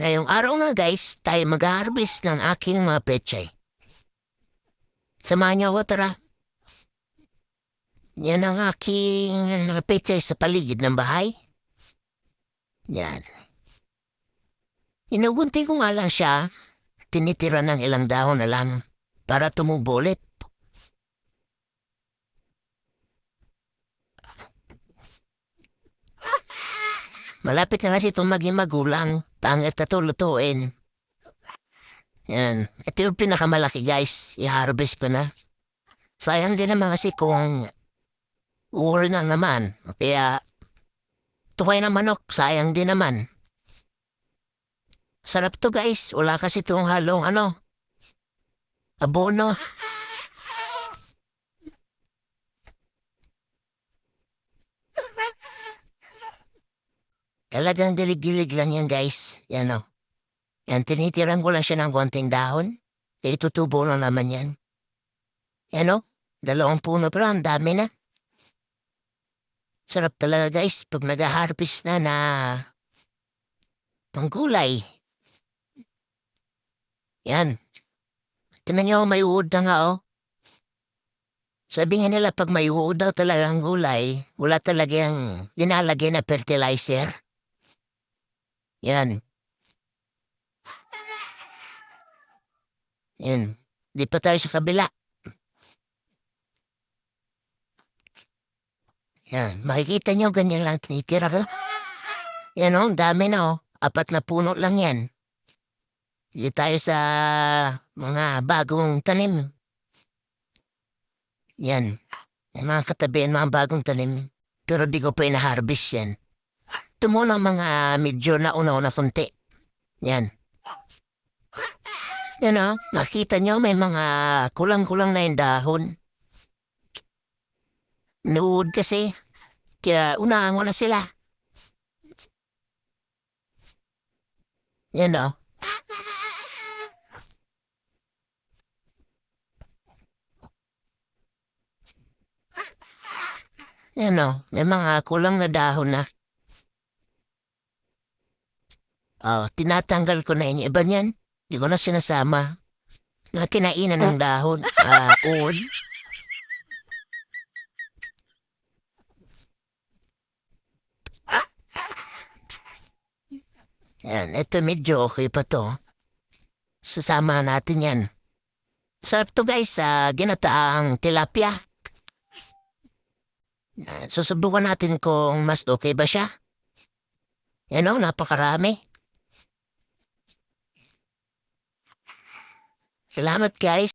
Ngayong araw nga guys, tayo mag-harvest ng aking mga pechay. Samahan niyo ako, tara. Yan ang aking mga pechay sa paligid ng bahay. Yan. Inugunti ko nga lang siya, tinitira ng ilang dahon na lang para tumubo ulit. Malapit na kasi itong maging magulang, pangit na lutuin. Yan. Ito yung pinakamalaki guys, i-harvest ko na. Sayang din naman kasi kung uur na naman. Kaya tukay na manok, sayang din naman. Sarap to guys, wala kasi itong halong abono. Talagang dilig-dilig lang yan guys. Yan o. Yan, tinitiran ko lang siya ng konting dahon. Kaya tutubo na naman yan. Yan o. 2 puno pero ang dami na. Sarap talaga guys pag nag-harvest na panggulay. Yan. Tingnan nyo, may uod na nga o. Sabi nga nila pag may uod daw talaga ang gulay, wala talagang linalagay na fertilizer. Yan. Yan. Di pa tayo sa kabila. Yan. Makikita nyo ganyan lang tinitira ko. Yan o, dami na o. 4 na puno lang yan. Di tayo sa mga bagong tanim. Yan. Yung mga katabi mga bagong tanim. Pero di ko pa ina-harvest yan. Ito muna mga medyo nauna-una konti. Yan. Yan o, nakita nyo may mga kulang-kulang na yung dahon. Nuod kasi. Kaya unahan ko na sila. Yan o. Yan o, may mga kulang na dahon na. Tinatanggal ko na yung iba niyan. Di ko na sinasama. Na kinainan ng dahon. Uod. Yan, ito medyo okay pa to. Sasama natin yan. Sarap to guys, ginataang tilapia. Susubukan natin kung mas okay ba siya. Yan o, napakarami. Salamat guys.